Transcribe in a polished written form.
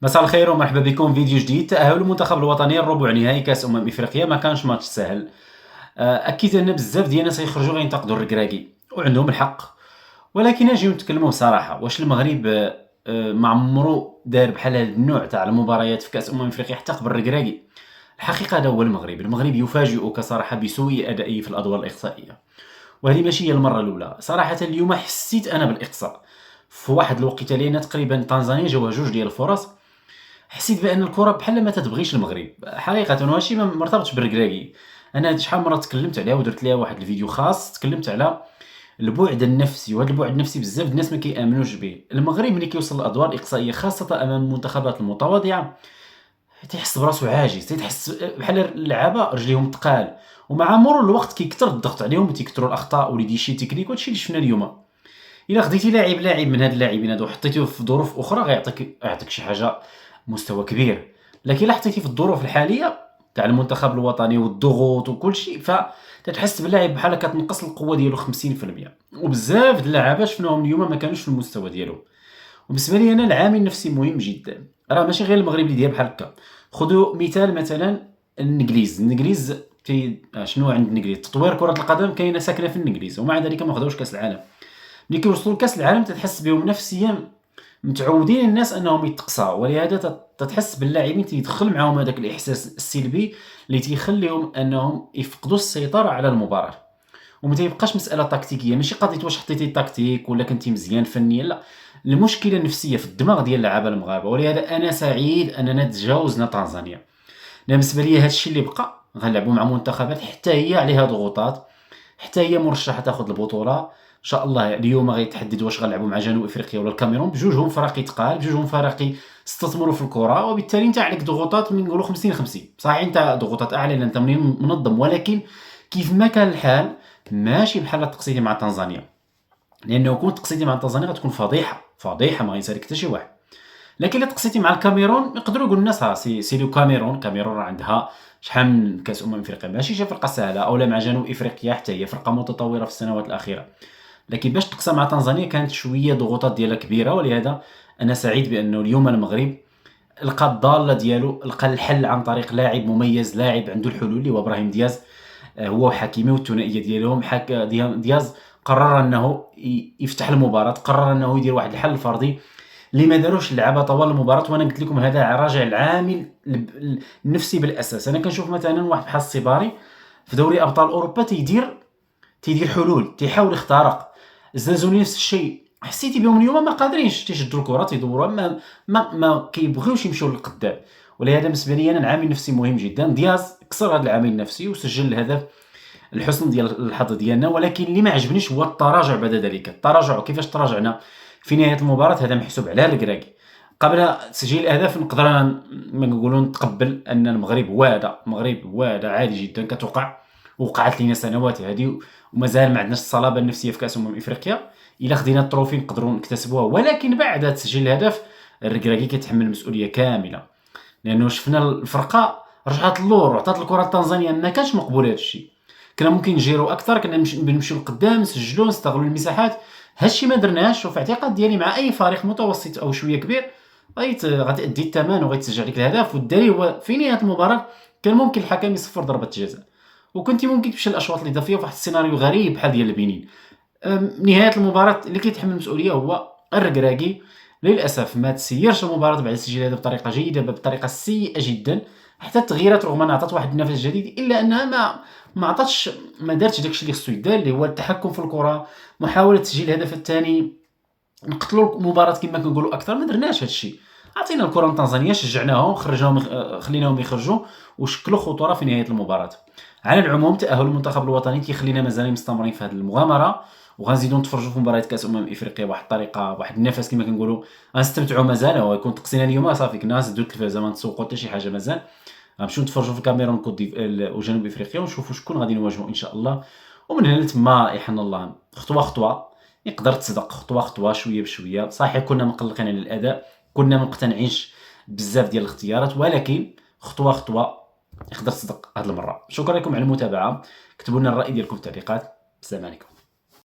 مساء الخير ومرحبا بكم فيديو جديد. تأهل المنتخب الوطني لربع نهائي كأس إفريقيا ما كانش ماتش سهل. أكيد أن بزاف ديال الناس غيخرجوا غينتقدوا الركراكي وعندهم الحق، ولكن نجيو نتكلموا بصراحة. واش المغرب ما عمرو دار بحال هاد النوع تاع المباريات في كأس إفريقيا حتى قبل الركراكي؟ الحقيقة هذا هو المغرب يفاجئك صراحة بسوء أدائه في الأدوار الإقصائية، وهذه ماشي هي المرة الأولى. صراحة اليوم حسيت أنا بالإقصاء في واحد الوقيته لينا تقريبا تنزانيا جاوها جوج ديال الفرص. حسيت بان الكره بحال ما تتبغيش المغرب حقيقه، وهادشي ما مرتبطش بالركراكي. انا شحال مره تكلمت عليها ودرت ليها واحد الفيديو خاص، تكلمت على البعد النفسي، وهذا البعد النفسي بزاف الناس ما كيامنوش به. المغرب ملي كيوصل للادوار الاقصائيه خاصه امام المنتخبات المتواضعه تيحس براسو عاجز، تيحس بحال اللعابه رجليهم ثقال، ومع مرور الوقت كيكثر الضغط عليهم وتيكثروا الاخطاء ولي شي تكنيك، وهادشي اللي شفنا اليوم. الا خديتي لاعب من هاد اللاعبين هادو وحطيتيه في ظروف اخرى غيعطيك شي حاجه مستوى كبير، لكن الا حطيتيه في الظروف الحاليه تاع المنتخب الوطني والضغوط وكل شيء فتتحس باللاعب بحال كتنقص القوه ديالو 50%. وبزاف د اللاعبات شفناهم اليوم ما كانوش في المستوى ديالهم. وبالنسبه لي انا العامل النفسي مهم جدا، راه ماشي غير المغرب اللي داير بحال هكا. خذوا مثال مثلا الانجليز شنو عند الانجليز؟ تطوير كره القدم كاينه ساكنه في الانجليز، ومع ذلك ما خداوش كاس العالم. ملي كيوصلوا لكاس العالم تتحس بهم نفسيا متعودين الناس انهم يتقصاو، ولهذا تتحس باللاعبين تيدخل معاهم هذاك الاحساس السلبي اللي تيخليهم انهم يفقدوا السيطره على المباراه. وما تيبقاش مساله تكتيكيه، ماشي قضيه واش حطيتي التكتيك ولا كنتي مزيان فنيا، لا، المشكله النفسيه في الدماغ ديال اللعابه المغاربه. ولهذا انا سعيد اننا تجاوزنا تنزانيا. أنا بالنسبه لي هذا الشيء اللي بقى غنلعبوا مع منتخبات حتى هي عليها ضغوطات، حتى هي مرشحه تاخذ البطوله ان شاء الله. اليوم غيتحدد واش غنلعبوا مع جنوب افريقيا ولا الكاميرون، بجوجهم فراقي تقال، بجوجهم فراقي استثمروا في الكره، وبالتالي انت عليك ضغوطات من نقولوا 50 50. صحيح انت ضغوطات اعلى لان انت منظم، ولكن كيف ما كان الحال ماشي بحال التقسيطي مع تنزانيا، لانه كون تقسيتي مع تنزانيا غتكون فضيحه ما غيسالك حتى شي واحد. لكن الا تقسيتي مع الكاميرون يقدروا يقولوا الناس سي لو كاميرون راه عندها شحال من كاس افريقيا، ماشي شي فرقه سهله، اولا مع جنوب افريقيا حتى هي فرقه متطوره في السنوات الاخيره. لكن باش تقسى مع تنزانيا كانت شويه ضغوطات ديالها كبيره، ولهذا انا سعيد بانه اليوم المغرب لقى الضاله ديالو، لقى الحل عن طريق لاعب مميز، لاعب عنده الحلول اللي هو ابراهيم دياز. هو وحكيمي والثنائيه ديالهم دياز قرر انه يفتح المباراه، قرر انه يدير واحد الحل فردي اللي ما داروش اللعابه طوال المباراه. وانا قلت لكم هذا راجع العامل النفسي بالاساس. انا كنشوف مثلا واحد بحال الصباري في دوري ابطال اوروبا تيدير حلول، تيحاول يخترق. الزازولي نفس الشيء، حسيتي بهم اليوم ما قادرينش تيشدوا الكره تيدوروا، ما كيبغيوش يمشيو للقدام. ولهذا بالنسبه لي انا العامل النفسي مهم جدا. دياز كسر هذا العامل النفسي وسجل الهدف الحسن ديال الحظ ديالنا، ولكن اللي ما عجبنيش هو التراجع بعد ذلك. التراجع كيفاش تراجعنا في نهايه المباراه هذا محسوب على الكراكي. قبل تسجيل الاهداف نقدر ما نقولوا نتقبل ان المغرب واعده عادي جدا كتوقع، وقعت لنا سنوات هذه، ومازال ما عندناش الصلابه النفسيه في كاس افريقيا. الا خدينا التروفي نقدروا نكتسبوها، ولكن بعد تسجيل الهدف الركراكي كيتحمل المسؤوليه كامله، لانه شفنا الفرقه رجعت اللور وعطات الكره لتنزانيا. ما كانش مقبول هذا الشيء، كنا ممكن نجيرو اكثر، كنا نمشيو لقدام، نسجلوا، نستغلوا المساحات. هادشي ما درناهش، وفي اعتقاد ديالي مع اي فريق متوسط او شويه كبير غتأدي الثمن وغيتسجل لك الهدف. والدليل هو في نهايه المباراه كان ممكن الحكم يصفر ضربه جزاء، وكنتي ممكن تمشي للاشواط الاضافيه في واحد السيناريو غريب بحال ديال البنين. نهايه المباراه اللي كيتحمل المسؤوليه هو الركراكي. للاسف ما تسيرش المباراه بعد تسجيل هذا بطريقه جيده، بطريقه سيئه جدا. حتى التغييرات رغم انها عطات واحد النفس جديد، الا انها ما عطاتش، ما دارتش داكشي اللي خصو يدار، اللي هو التحكم في الكره، محاوله تسجيل الهدف الثاني، نقتلوا المباراه كما كنقولوا اكثر. ما درناش هادشي، عطينا الكره لتنزانيا، شجعناهم، خرجناهم، خليناهم يخرجوا وشكلوا خطوره في نهايه المباراه. على العموم تاهل المنتخب الوطني كيخلينا مازال مستمرين في هذه المغامره، وغنزيدوا نتفرجوا في مباريات كاس افريقيا بواحد الطريقه، بواحد النفس كما كنقولوا. غنستمتعوا مازال، هو يكون طقسينا اليوم صافي كنا نسدوا التلفازه ما نتسوقوا حتى شي حاجه مازال. غنمشيو نتفرجوا في الكاميرون وجنوب افريقيا ونشوفوا شكون غادي نواجهوا ان شاء الله. ومن هنا لتما يحن الله، خطوه خطوه يقدر تصدق، خطوه خطوه شويه بشويه. صحيح كنا مقلقين على الاداء، كنا ما مقتنعينش بزاف ديال الاختيارات، ولكن خطوه خطوه يقدر تصدق هذه المره. شكرا لكم على المتابعه، كتبوا لنا الراي ديالكم في التعليقات. السلام عليكم.